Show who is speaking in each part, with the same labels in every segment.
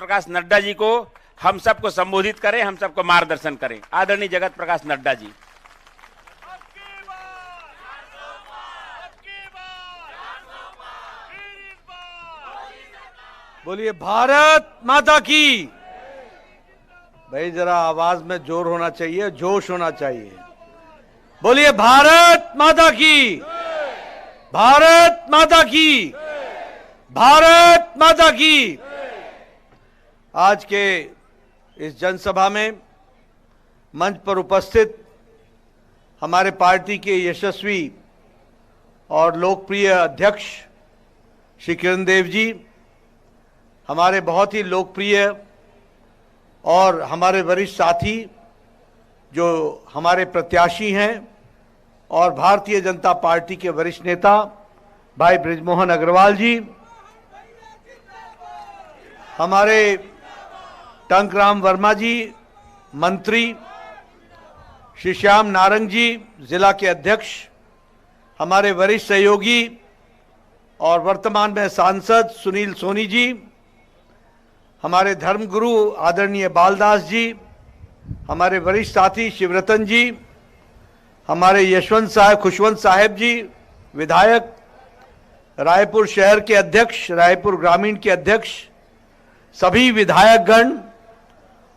Speaker 1: प्रकाश नड्डा जी को हम सबको संबोधित करें, हम सबको मार्गदर्शन करें। आदरणीय जगत प्रकाश नड्डा जी।
Speaker 2: बोलिए भारत माता की। भाई जरा आवाज में जोर होना चाहिए, जोश होना चाहिए। बोलिए भारत माता की, भारत माता की, भारत माता की। आज के इस जनसभा में मंच पर उपस्थित हमारे पार्टी के यशस्वी और लोकप्रिय अध्यक्ष श्री किरण देव जी, हमारे बहुत ही लोकप्रिय और हमारे वरिष्ठ साथी जो हमारे प्रत्याशी हैं और भारतीय जनता पार्टी के वरिष्ठ नेता भाई बृजमोहन अग्रवाल जी, हमारे टंकराम वर्मा जी मंत्री, श्री श्याम नारंग जी जिला के अध्यक्ष, हमारे वरिष्ठ सहयोगी और वर्तमान में सांसद सुनील सोनी जी, हमारे धर्मगुरु आदरणीय बालदास जी, हमारे वरिष्ठ साथी शिवरतन जी, हमारे यशवंत साहब खुशवंत साहब जी विधायक, रायपुर शहर के अध्यक्ष, रायपुर ग्रामीण के अध्यक्ष, सभी विधायकगण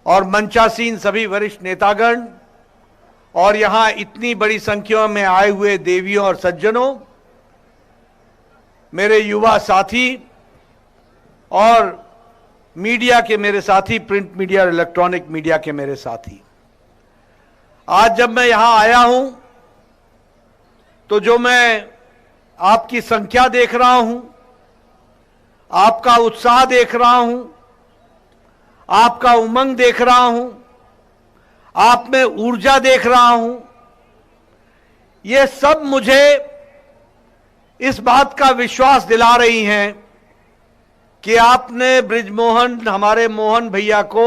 Speaker 2: और मंचासीन सभी वरिष्ठ नेतागण और यहां इतनी बड़ी संख्या में आए हुए देवियों और सज्जनों, मेरे युवा साथी और मीडिया के मेरे साथी, प्रिंट मीडिया और इलेक्ट्रॉनिक मीडिया के मेरे साथी, आज जब मैं यहां आया हूं तो जो मैं आपकी संख्या देख रहा हूं, आपका उत्साह देख रहा हूं, आपका उमंग देख रहा हूं, आप में ऊर्जा देख रहा हूं, ये सब मुझे इस बात का विश्वास दिला रही हैं कि आपने बृजमोहन, हमारे मोहन भैया को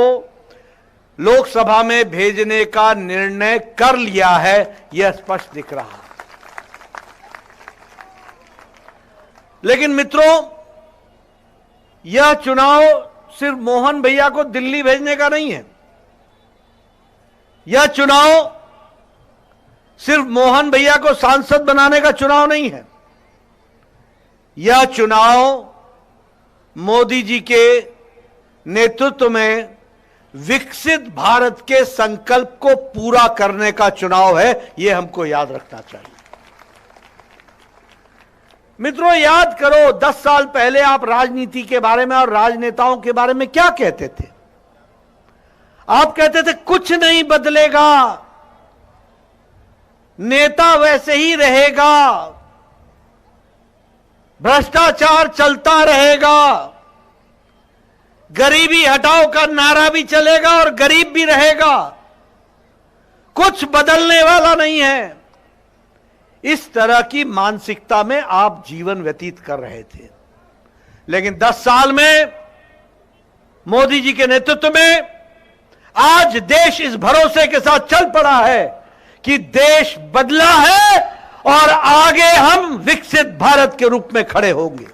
Speaker 2: लोकसभा में भेजने का निर्णय कर लिया है, यह स्पष्ट दिख रहा है। लेकिन मित्रों, यह चुनाव सिर्फ मोहन भैया को दिल्ली भेजने का नहीं है। यह चुनाव सिर्फ मोहन भैया को सांसद बनाने का चुनाव नहीं है। यह चुनाव मोदी जी के नेतृत्व में विकसित भारत के संकल्प को पूरा करने का चुनाव है, यह हमको याद रखना चाहिए। मित्रों, याद करो 10 साल पहले आप राजनीति के बारे में और राजनेताओं के बारे में क्या कहते थे? आप कहते थे कुछ नहीं बदलेगा, नेता वैसे ही रहेगा, भ्रष्टाचार चलता रहेगा, गरीबी हटाओ का नारा भी चलेगा और गरीब भी रहेगा, कुछ बदलने वाला नहीं है। इस तरह की मानसिकता में आप जीवन व्यतीत कर रहे थे। लेकिन 10 साल में मोदी जी के नेतृत्व में आज देश इस भरोसे के साथ चल पड़ा है कि देश बदला है और आगे हम विकसित भारत के रूप में खड़े होंगे।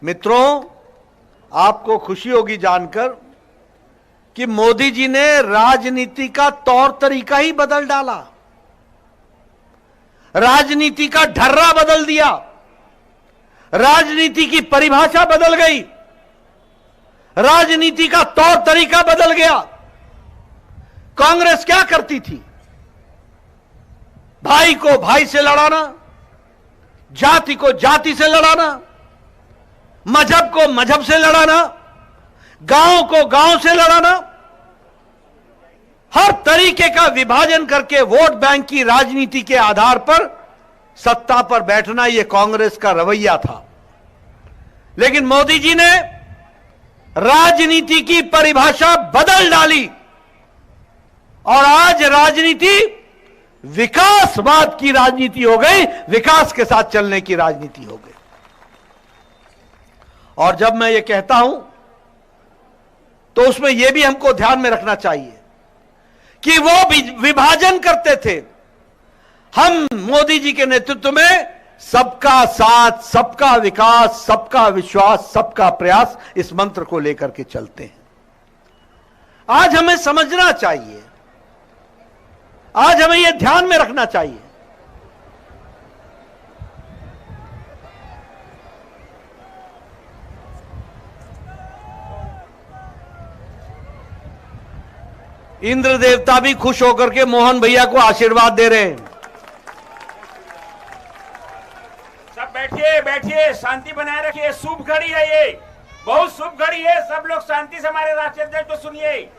Speaker 2: मित्रों, आपको खुशी होगी जानकर कि मोदी जी ने राजनीति का तौर तरीका ही बदल डाला, राजनीति का ढर्रा बदल दिया, राजनीति की परिभाषा बदल गई, राजनीति का तौर तरीका बदल गया। कांग्रेस क्या करती थी? भाई को भाई से लड़ाना, जाति को जाति से लड़ाना, मजहब को मजहब से लड़ाना, गांव को गांव से लड़ाना, हर तरीके का विभाजन करके वोट बैंक की राजनीति के आधार पर सत्ता पर बैठना, यह कांग्रेस का रवैया था। लेकिन मोदी जी ने राजनीति की परिभाषा बदल डाली और आज राजनीति विकासवाद की राजनीति हो गई, विकास के साथ चलने की राजनीति हो गई। और जब मैं ये कहता हूं तो उसमें यह भी हमको ध्यान में रखना चाहिए कि वो विभाजन करते थे, हम मोदी जी के नेतृत्व में सबका साथ, सबका विकास, सबका विश्वास, सबका प्रयास, इस मंत्र को लेकर के चलते हैं। आज हमें समझना चाहिए, आज हमें यह ध्यान में रखना चाहिए, इंद्र देवता भी खुश होकर के मोहन भैया को आशीर्वाद दे रहे हैं।
Speaker 1: सब बैठिए बैठिए, शांति बनाए रखिए। शुभ घड़ी है ये, बहुत शुभ घड़ी है। सब लोग शांति से हमारे राष्ट्रीय अध्यक्ष को सुनिए।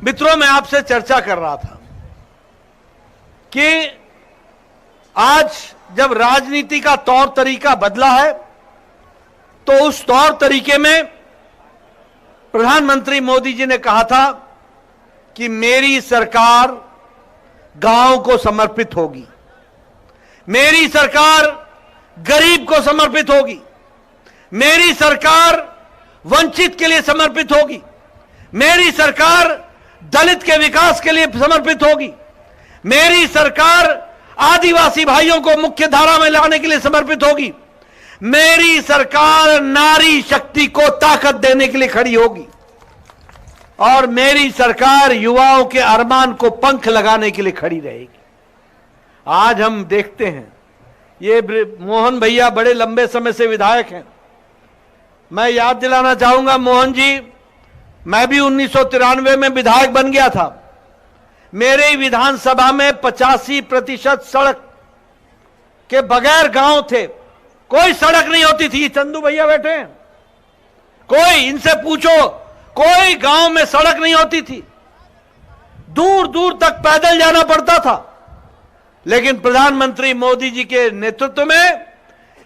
Speaker 2: मित्रों, मैं आपसे चर्चा कर रहा था कि आज जब राजनीति का तौर तरीका बदला है, तो उस तौर तरीके में प्रधानमंत्री मोदी जी ने कहा था कि मेरी सरकार गांव को समर्पित होगी, मेरी सरकार गरीब को समर्पित होगी, मेरी सरकार वंचित के लिए समर्पित होगी, मेरी सरकार दलित के विकास के लिए समर्पित होगी, मेरी सरकार आदिवासी भाइयों को मुख्य धारा में लाने के लिए समर्पित होगी, मेरी सरकार नारी शक्ति को ताकत देने के लिए खड़ी होगी, और मेरी सरकार युवाओं के अरमान को पंख लगाने के लिए खड़ी रहेगी। आज हम देखते हैं, ये मोहन भैया बड़े लंबे समय से विधायक हैं। मैं याद दिलाना चाहूंगा, मोहन जी, मैं भी 1993 में विधायक बन गया था। मेरे विधानसभा में 85% सड़क के बगैर गांव थे, कोई सड़क नहीं होती थी। चंदू भैया बैठे हैं, कोई इनसे पूछो, कोई गांव में सड़क नहीं होती थी, दूर दूर तक पैदल जाना पड़ता था। लेकिन प्रधानमंत्री मोदी जी के नेतृत्व में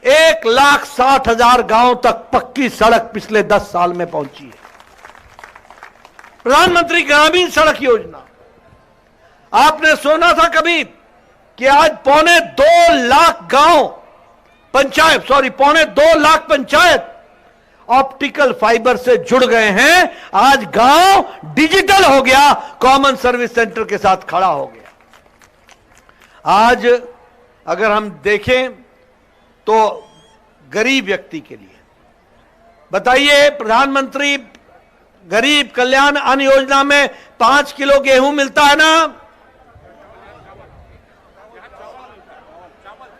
Speaker 2: 1,60,000 गांव तक पक्की सड़क पिछले 10 साल में पहुंची है। प्रधानमंत्री ग्रामीण सड़क योजना, आपने सुना था कभी कि आज पौने 2 लाख गांव पंचायत, पौने 2 लाख पंचायत ऑप्टिकल फाइबर से जुड़ गए हैं। आज गांव डिजिटल हो गया, कॉमन सर्विस सेंटर के साथ खड़ा हो गया। आज अगर हम देखें तो गरीब व्यक्ति के लिए बताइए, प्रधानमंत्री गरीब कल्याण अन्न योजना में 5 किलो गेहूं मिलता है ना,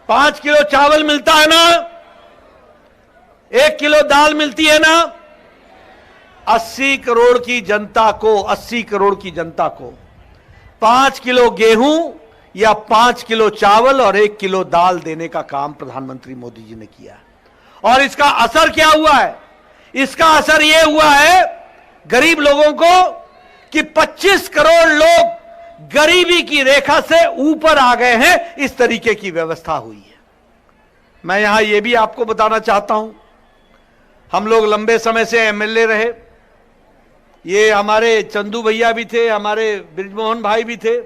Speaker 2: 5 किलो चावल मिलता है ना, 1 किलो दाल मिलती है ना। 80 करोड़ की जनता को, 80 करोड़ की जनता को 5 किलो गेहूं या 5 किलो चावल और 1 किलो दाल देने का काम प्रधानमंत्री मोदी जी ने किया। और इसका असर क्या हुआ है? इसका असर यह हुआ है गरीब लोगों को कि 25 करोड़ लोग गरीबी की रेखा से ऊपर आ गए हैं। इस तरीके की व्यवस्था हुई है। मैं यहां यह भी आपको बताना चाहता हूं, हम लोग लंबे समय से एमएलए रहे, ये हमारे चंदू भैया भी थे, हमारे ब्रिजमोहन भाई भी थे।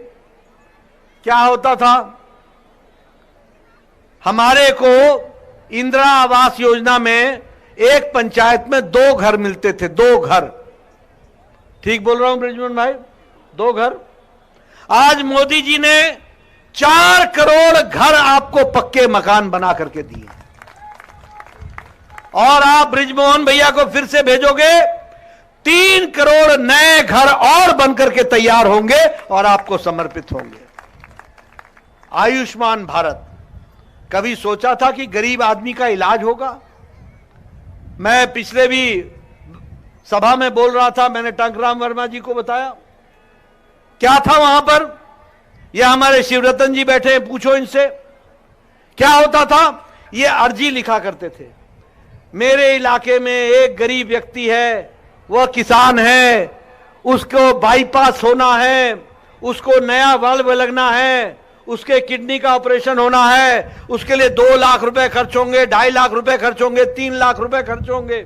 Speaker 2: क्या होता था, हमारे को इंदिरा आवास योजना में एक पंचायत में 2 घर मिलते थे, 2 घर। ठीक बोल रहा हूं ब्रिजमोहन भाई? 2 घर। आज मोदी जी ने 4 करोड़ घर आपको पक्के मकान बना करके दिए, और आप ब्रिजमोहन भैया को फिर से भेजोगे, 3 करोड़ नए घर और बनकर के तैयार होंगे और आपको समर्पित होंगे। आयुष्मान भारत, कभी सोचा था कि गरीब आदमी का इलाज होगा? मैं पिछले भी सभा में बोल रहा था, मैंने टंकराम वर्मा जी को बताया क्या था वहां पर। यह हमारे शिवरतन जी बैठे हैं, पूछो इनसे क्या होता था। ये अर्जी लिखा करते थे, मेरे इलाके में एक गरीब व्यक्ति है, वह किसान है, उसको बाईपास होना है, उसको नया वाल्व लगना है, उसके किडनी का ऑपरेशन होना है, उसके लिए 2 लाख रुपए खर्च होंगे, 2.5 लाख रुपए खर्च होंगे, 3 लाख रुपए खर्च होंगे,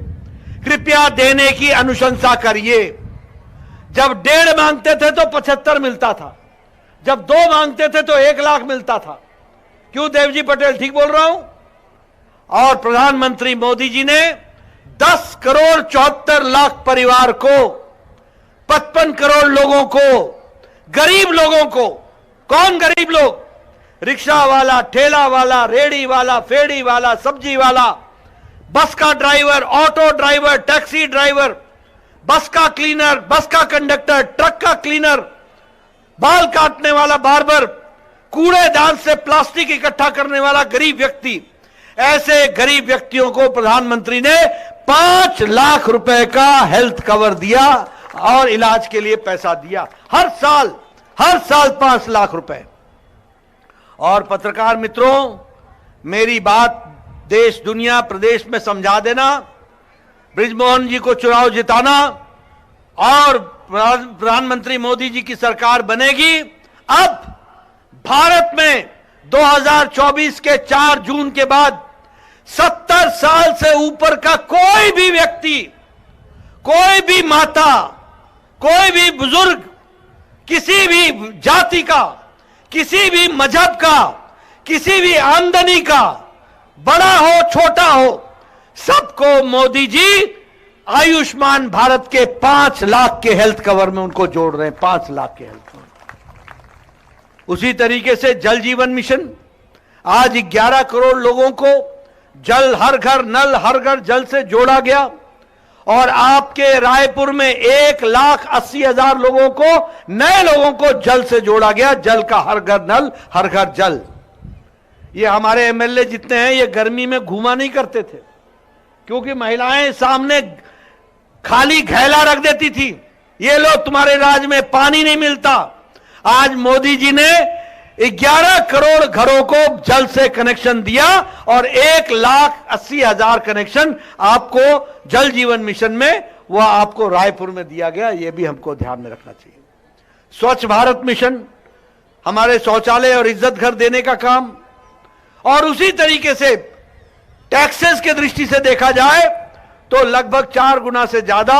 Speaker 2: कृपया देने की अनुशंसा करिए। जब 1.5 मांगते थे तो 75 मिलता था, जब 2 मांगते थे तो 1 लाख मिलता था। क्यों देवजी पटेल, ठीक बोल रहा हूं? और प्रधानमंत्री मोदी जी ने 10 करोड़ 74 लाख परिवार को, 55 करोड़ लोगों को, गरीब लोगों को, कौन गरीब लोग? रिक्शा वाला, ठेला वाला, रेड़ी वाला, फेड़ी वाला, सब्जी वाला, बस का driver, auto driver, taxi driver, बस का क्लीनर, बस का कंडक्टर, ट्रक का क्लीनर, बाल काटने वाला बार्बर, कूड़ेदान से प्लास्टिक इकट्ठा करने वाला गरीब व्यक्ति, ऐसे गरीब व्यक्तियों को प्रधानमंत्री ने 5 लाख रुपए का हेल्थ कवर दिया और इलाज के लिए पैसा दिया। हर साल 5 लाख रुपए। और पत्रकार मित्रों, मेरी बात देश, दुनिया, प्रदेश में समझा देना, बृजमोहन जी को चुनाव जिताना और प्रधानमंत्री मोदी जी की सरकार बनेगी। अब भारत में 2024 के 4 जून के बाद 70 साल से ऊपर का कोई भी व्यक्ति, कोई भी माता, कोई भी बुजुर्ग, किसी भी जाति का, किसी भी मजहब का, किसी भी आमदनी का, बड़ा हो छोटा हो, सबको मोदी जी आयुष्मान भारत के 5 लाख के हेल्थ कवर में उनको जोड़ रहे हैं। 5 लाख के हेल्थ कवर। उसी तरीके से जल जीवन मिशन, आज 11 करोड़ लोगों को जल, हर घर नल, हर घर जल से जोड़ा गया। और आपके रायपुर में 1,80,000 लोगों को, नए लोगों को जल से जोड़ा गया। जल का हर घर नल, हर घर जल। ये हमारे एमएलए जितने हैं, ये गर्मी में घूमा नहीं करते थे, क्योंकि महिलाएं सामने खाली घैला रख देती थी, ये लो तुम्हारे राज्य में पानी नहीं मिलता। आज मोदी जी ने 11 करोड़ घरों को जल से कनेक्शन दिया और 1,80,000 कनेक्शन आपको जल जीवन मिशन में, वह आपको रायपुर में दिया गया। यह भी हमको ध्यान में रखना चाहिए। स्वच्छ भारत मिशन, हमारे शौचालय और इज्जत घर देने का काम। और उसी तरीके से टैक्सेस के दृष्टि से देखा जाए तो लगभग 4 गुना से ज्यादा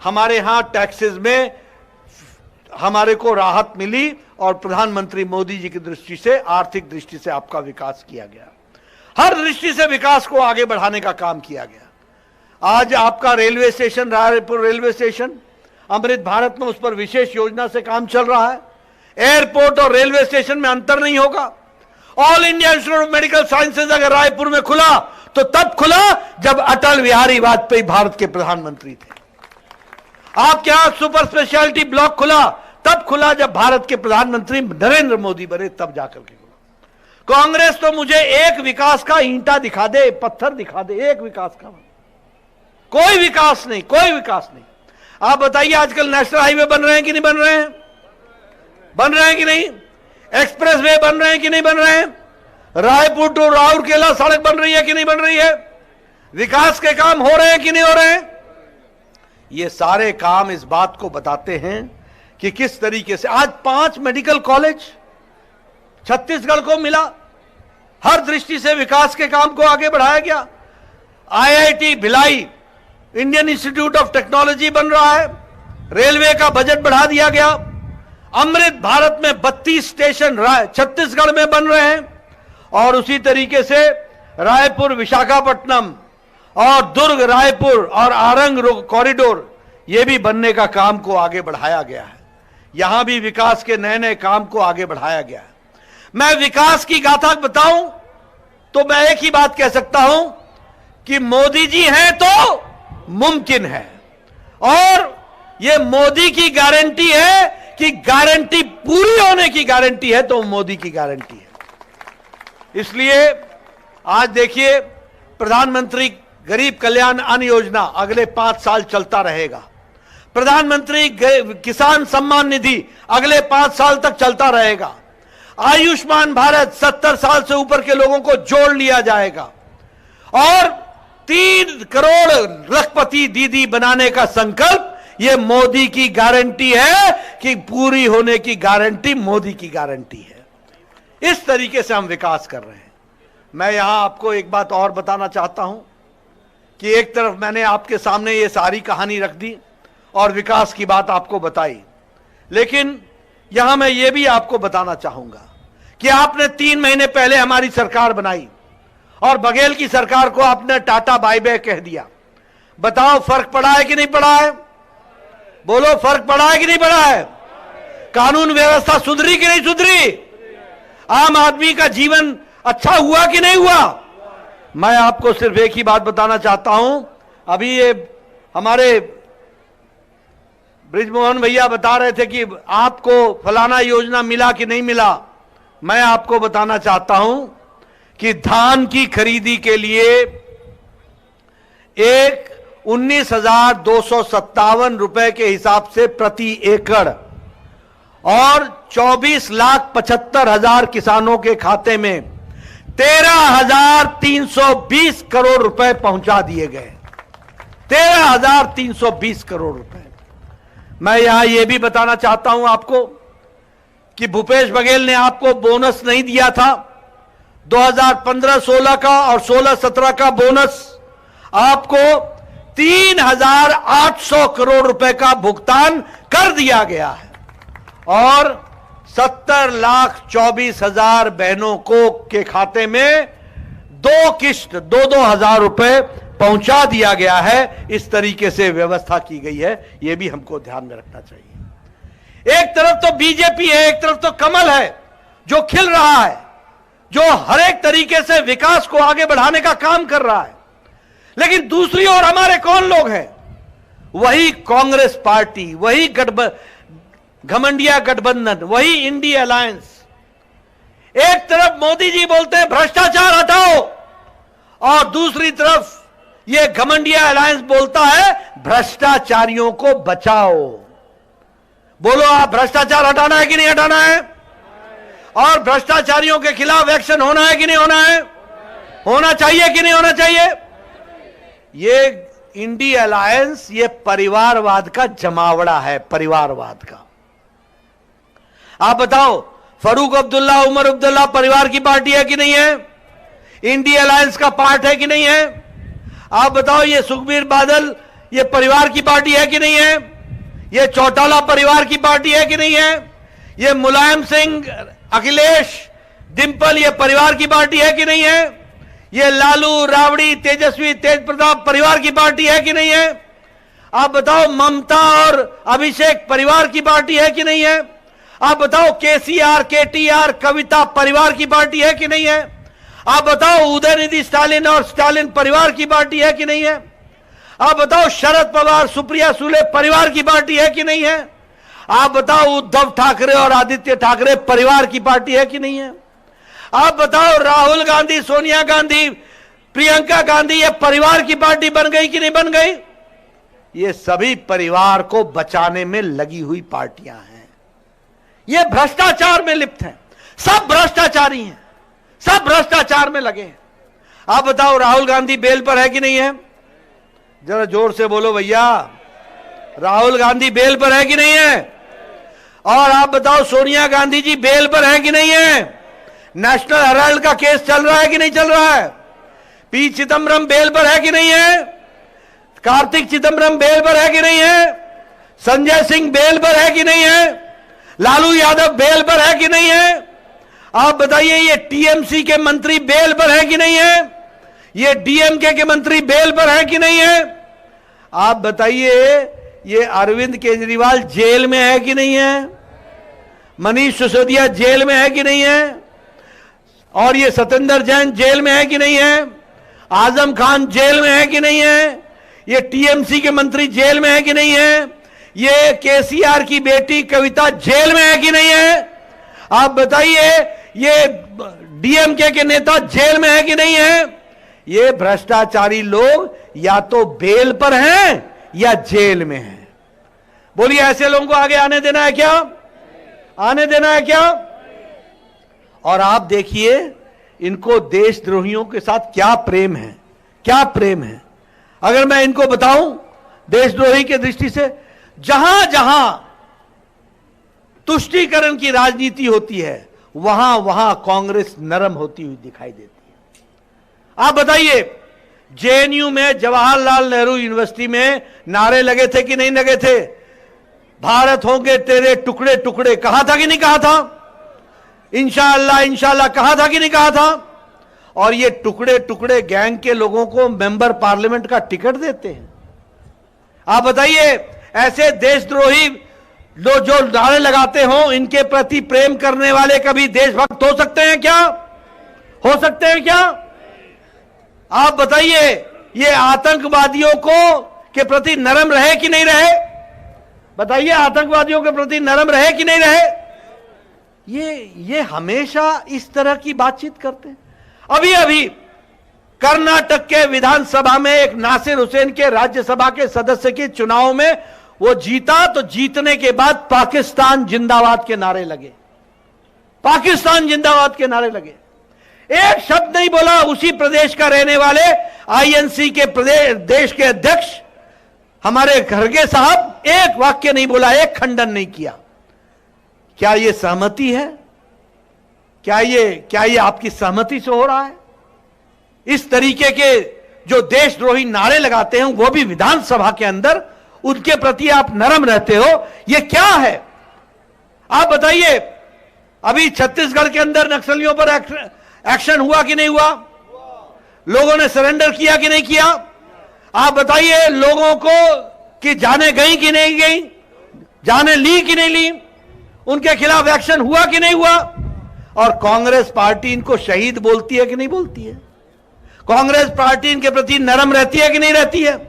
Speaker 2: हमारे यहां टैक्सेस में हमारे को राहत मिली और प्रधानमंत्री मोदी जी की दृष्टि से, आर्थिक दृष्टि से आपका विकास किया गया। हर दृष्टि से विकास को आगे बढ़ाने का काम किया गया। आज आपका railway station, Raipur railway station, Amrit Bharat में उस पर विशेष योजना से काम चल रहा है। एयरपोर्ट और रेलवे स्टेशन में अंतर नहीं होगा। All India institute of medical sciences अगर रायपुर में खुला तो तब खुला जब अटल बिहारी वाजपेयी भारत के प्रधानमंत्री थे। आपके यहां सुपर स्पेशलिटी ब्लॉक खुला तब खुला जब भारत के प्रधानमंत्री नरेंद्र मोदी बने, तब जाकर के खुला। कांग्रेस तो मुझे एक विकास का ईंटा दिखा दे, पत्थर दिखा दे, एक विकास का, कोई विकास नहीं, कोई विकास नहीं। आप बताइए, आजकल नेशनल हाईवे बन रहे हैं कि नहीं बन रहे हैं? बन रहे हैं कि नहीं? एक्सप्रेस वे बन रहे हैं कि नहीं बन रहे हैं? रायपुर टू राउरकेला सड़क बन रही है कि नहीं बन रही है? विकास के काम हो रहे हैं कि नहीं हो रहे हैं? ये सारे काम इस बात को बताते हैं कि किस तरीके से आज 5 मेडिकल कॉलेज छत्तीसगढ़ को मिला। हर दृष्टि से विकास के काम को आगे बढ़ाया गया। IIT Bhilai, Indian institute of technology बन रहा है। रेलवे का बजट बढ़ा दिया गया। अमृत भारत में 32 स्टेशन छत्तीसगढ़ में बन रहे हैं। और उसी तरीके से रायपुर, विशाखापट्टनम और दुर्ग, रायपुर और आरंग कॉरिडोर, यह भी बनने का काम को आगे बढ़ाया गया है। यहां भी विकास के नए नए काम को आगे बढ़ाया गया है। मैं विकास की गाथा बताऊं तो मैं एक ही बात कह सकता हूं कि मोदी जी हैं तो मुमकिन है। और यह मोदी की गारंटी है कि गारंटी पूरी होने की गारंटी है तो मोदी की गारंटी है। इसलिए आज देखिए, प्रधानमंत्री गरीब कल्याण अन्न योजना अगले 5 साल चलता रहेगा। प्रधानमंत्री किसान सम्मान निधि अगले 5 साल तक चलता रहेगा। आयुष्मान भारत 70 साल से ऊपर के लोगों को जोड़ लिया जाएगा। और 3 करोड़ लखपति दीदी बनाने का संकल्प, यह मोदी की गारंटी है कि पूरी होने की गारंटी मोदी की गारंटी है। इस तरीके से हम विकास कर रहे हैं। मैं यहां आपको एक बात और बताना चाहता हूं कि एक तरफ मैंने आपके सामने ये सारी कहानी रख दी और विकास की बात आपको बताई, लेकिन यहां मैं ये भी आपको बताना चाहूंगा कि आपने 3 महीने पहले हमारी सरकार बनाई और बघेल की सरकार को आपने टाटा बाय बाय कह दिया। बताओ, फर्क पड़ा है कि नहीं पड़ा है? बोलो, फर्क पड़ा है कि नहीं पड़ा है? कानून व्यवस्था सुधरी कि नहीं सुधरी? आम आदमी का जीवन अच्छा हुआ कि नहीं हुआ? मैं आपको सिर्फ एक ही बात बताना चाहता हूं। अभी ये हमारे ब्रिजमोहन भैया बता रहे थे कि आपको फलाना योजना मिला कि नहीं मिला। मैं आपको बताना चाहता हूं कि धान की खरीदी के लिए एक 19,257 रुपए के हिसाब से प्रति एकड़ और 24,75,000 किसानों के खाते में 13,320 करोड़ रुपए पहुंचा दिए गए। 13,320 करोड़ रुपए। मैं यहां यह भी बताना चाहता हूं आपको कि भूपेश बघेल ने आपको बोनस नहीं दिया था। 2015-16 का और 16-17 का बोनस आपको 3,800 करोड़ रुपए का भुगतान कर दिया गया है और 70,24,000 बहनों को के खाते में 2 किस्त 2,000 रुपए पहुंचा दिया गया है। इस तरीके से व्यवस्था की गई है, यह भी हमको ध्यान में रखना चाहिए। एक तरफ तो बीजेपी है, एक तरफ तो कमल है जो खिल रहा है, जो हर एक तरीके से विकास को आगे बढ़ाने का काम कर रहा है। लेकिन दूसरी ओर हमारे कौन लोग हैं? वही कांग्रेस पार्टी, वही घमंडिया गठबंधन, वही इंडिया अलायंस। एक तरफ मोदी जी बोलते हैं भ्रष्टाचार हटाओ और दूसरी तरफ यह घमंडिया अलायंस बोलता है भ्रष्टाचारियों को बचाओ। बोलो, आप भ्रष्टाचार हटाना है कि नहीं हटाना है? और भ्रष्टाचारियों के खिलाफ एक्शन होना है कि नहीं होना है? होना चाहिए कि नहीं होना चाहिए? ये इंडिया अलायंस ये परिवारवाद का जमावड़ा है, परिवारवाद का। आप बताओ, फारूक अब्दुल्ला, उमर अब्दुल्ला परिवार की पार्टी है कि नहीं है? इंडिया अलायंस का पार्ट है कि नहीं है? आप बताओ, ये सुखबीर बादल ये परिवार की पार्टी है कि नहीं है? ये चौटाला परिवार की पार्टी है कि नहीं है? ये मुलायम सिंह, अखिलेश, डिंपल ये परिवार की पार्टी है कि नहीं है? ये लालू, राबड़ी, तेजस्वी, तेज प्रताप परिवार की पार्टी है कि नहीं है? आप बताओ, ममता और अभिषेक परिवार की पार्टी है कि नहीं है? आप बताओ, केसीआर, केटीआर, कविता परिवार की पार्टी है कि नहीं है? आप बताओ, उदयनिधि स्टालिन और स्टालिन परिवार की पार्टी है कि नहीं है? आप बताओ, शरद पवार, सुप्रिया सुले परिवार की पार्टी है कि नहीं है? आप बताओ, उद्धव ठाकरे और आदित्य ठाकरे परिवार की पार्टी है कि नहीं है? आप बताओ, राहुल गांधी, सोनिया गांधी, प्रियंका गांधी ये परिवार की पार्टी बन गई कि नहीं बन गई? ये सभी परिवार को बचाने में लगी हुई पार्टियां हैं। ये भ्रष्टाचार में लिप्त हैं, सब भ्रष्टाचारी हैं, सब भ्रष्टाचार में लगे हैं। आप बताओ, राहुल गांधी बेल पर है कि नहीं है? जरा जोर से बोलो भैया, राहुल गांधी बेल पर है कि नहीं है? और आप बताओ, सोनिया गांधी जी बेल पर है कि नहीं है? नेशनल हेराल्ड का केस चल रहा है कि नहीं चल रहा है? पी चिदम्बरम बेल पर है कि नहीं है? कार्तिक चिदम्बरम बेल पर है कि नहीं है? संजय सिंह बेल पर है कि नहीं है? लालू यादव बेल पर है कि नहीं है? आप बताइए, ये टीएमसी के मंत्री बेल पर है कि नहीं है? ये डीएमके के मंत्री बेल पर है कि नहीं है? आप बताइए, ये अरविंद केजरीवाल जेल में है कि नहीं है? मनीष सिसोदिया जेल में है कि नहीं है? और ये सत्येंद्र जैन जेल में है कि नहीं है? आजम खान जेल में है कि नहीं है? ये टीएमसी के मंत्री जेल में है कि नहीं है? ये केसीआर की बेटी कविता जेल में है कि नहीं है? आप बताइए, ये डीएमके के नेता जेल में है कि नहीं है? ये भ्रष्टाचारी लोग या तो बेल पर हैं या जेल में हैं। बोलिए, ऐसे लोगों को आगे आने देना है क्या? आने देना है क्या? और आप देखिए, इनको देशद्रोहियों के साथ क्या प्रेम है, क्या प्रेम है। अगर मैं इनको बताऊं देशद्रोही के दृष्टि से, जहां जहां तुष्टीकरण की राजनीति होती है वहां वहां कांग्रेस नरम होती हुई दिखाई देती है। आप बताइए, जेएनयू में, जवाहरलाल नेहरू यूनिवर्सिटी में नारे लगे थे कि नहीं लगे थे? भारत होंगे तेरे टुकड़े टुकड़े, कहा था कि नहीं कहा था? इंशाअल्लाह इंशाअल्लाह कहा था कि नहीं कहा था? और ये टुकड़े टुकड़े गैंग के लोगों को मेंबर पार्लियामेंट का टिकट देते हैं। आप बताइए, ऐसे देशद्रोही जो नारे लगाते हो, इनके प्रति प्रेम करने वाले कभी देशभक्त हो सकते हैं क्या? हो सकते हैं क्या? आप बताइए, ये आतंकवादियों को के प्रति नरम रहे कि नहीं रहे? बताइए, आतंकवादियों के प्रति नरम रहे कि नहीं रहे? ये हमेशा इस तरह की बातचीत करते हैं। अभी अभी कर्नाटक के विधानसभा में एक नासिर हुसैन के राज्यसभा के सदस्य के चुनाव में वो जीता, तो जीतने के बाद पाकिस्तान जिंदाबाद के नारे लगे, पाकिस्तान जिंदाबाद के नारे लगे। एक शब्द नहीं बोला उसी प्रदेश का रहने वाले आईएनसी के देश के अध्यक्ष हमारे खड़गे साहब, एक वाक्य नहीं बोला, एक खंडन नहीं किया। क्या ये सहमति है? क्या ये आपकी सहमति से हो रहा है? इस तरीके के जो देशद्रोही नारे लगाते हैं, वो भी विधानसभा के अंदर, उनके प्रति आप नरम रहते हो, ये क्या है? आप बताइए, अभी छत्तीसगढ़ के अंदर नक्सलियों पर एक्शन हुआ कि नहीं हुआ? लोगों ने सरेंडर किया कि नहीं किया? आप बताइए, लोगों को कि जाने गई कि नहीं गई, जाने ली कि नहीं ली, उनके खिलाफ एक्शन हुआ कि नहीं हुआ? और कांग्रेस पार्टी इनको शहीद बोलती है कि नहीं बोलती है? कांग्रेस पार्टी इनके प्रति नरम रहती है कि नहीं रहती है?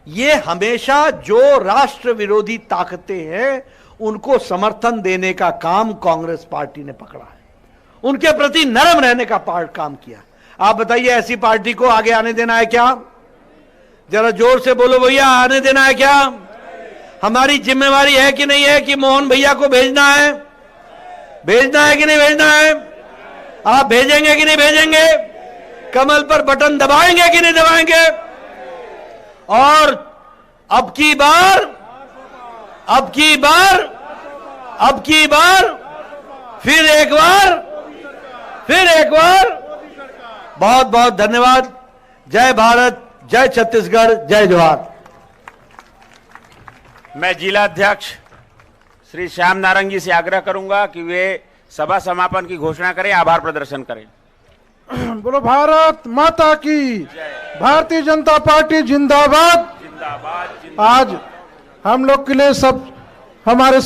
Speaker 2: ये हमेशा जो राष्ट्र विरोधी ताकतें हैं, उनको समर्थन देने का काम कांग्रेस पार्टी ने पकड़ा है, उनके प्रति नरम रहने का काम किया। आप बताइए, ऐसी पार्टी को आगे आने देना है क्या? जरा जोर से बोलो भैया, आने देना है क्या? हमारी जिम्मेवारी है कि नहीं है कि मोहन भैया को भेजना है? भेजना है कि नहीं भेजना है? आप भेजेंगे कि नहीं भेजेंगे? कमल पर बटन दबाएंगे कि नहीं दबाएंगे? और अब की बार फिर एक बार बहुत बहुत धन्यवाद। जय भारत, जय छत्तीसगढ़, जय जोहार।
Speaker 1: मैं जिला अध्यक्ष श्री श्याम नारंगी से आग्रह करूंगा कि वे सभा समापन की घोषणा करें, आभार प्रदर्शन करें।
Speaker 3: बोलो भारत माता की, भारतीय जनता पार्टी जिंदाबाद।
Speaker 1: जिंदाबाद।
Speaker 3: आज हम लोग के लिए सब हमारे